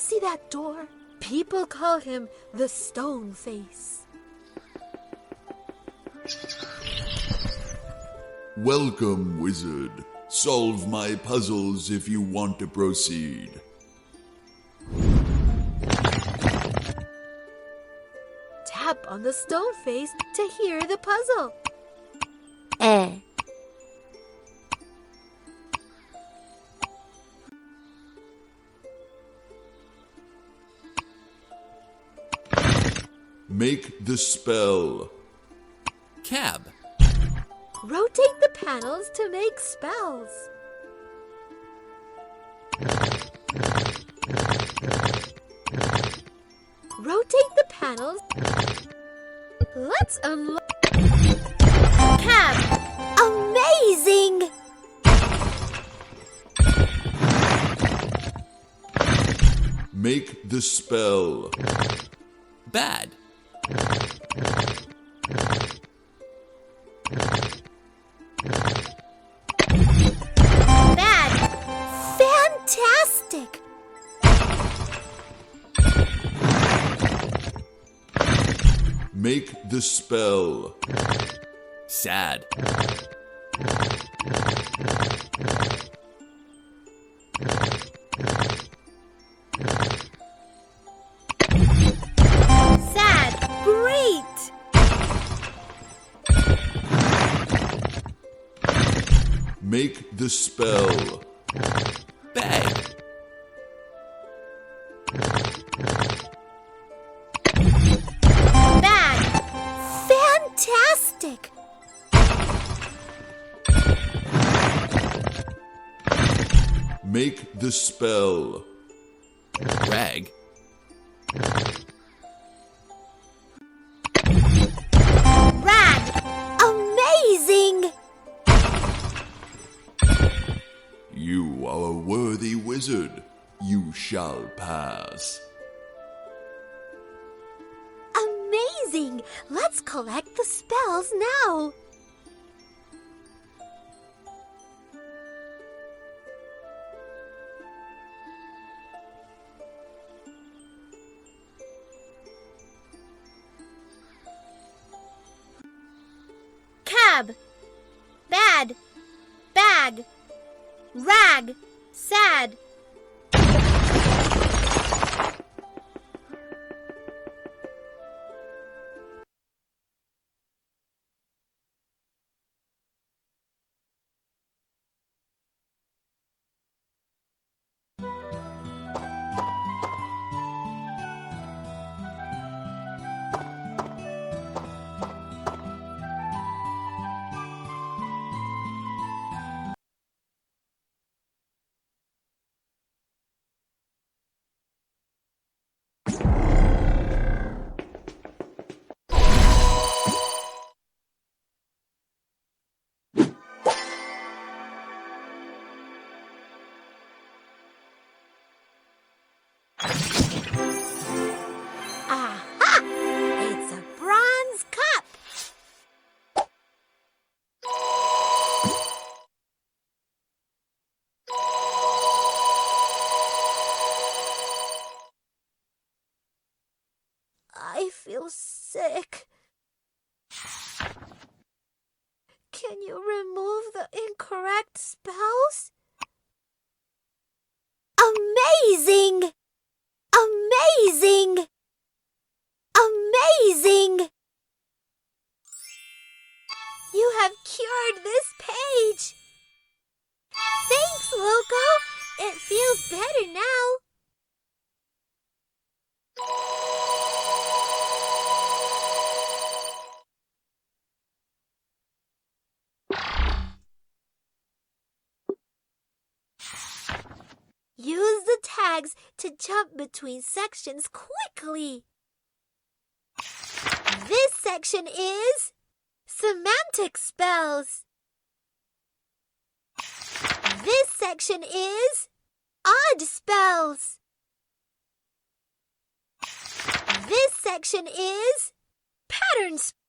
see that door? People call him the Stone Face. Welcome, wizard. Solve my puzzles if you want to proceed. Tap on the Stone Face to hear the puzzle. Make the spell. Cab. Rotate the panels to make spells. Rotate the panels. Let's unlock. Cab! Amazing! Make the spell. Bad. Bad! Fantastic! Make the spell. Sad. Sad! Great! Make the spell. Bag. Bad! Fantastic! Make the spell. Rag. Rag! Amazing! You are a worthy wizard. You shall pass. Amazing! Let's collect the spells now. Cab, bad, bag, rag, sad. Aha! It's a bronze cup. I feel sick. Can you remove the incorrect spells? Amazing! Amazing! Amazing! You have cured this page! Thanks, Loco! It feels better now. Use the tags to jump between sections quickly. This section is semantic spells. This section is odd spells. This section is pattern spells.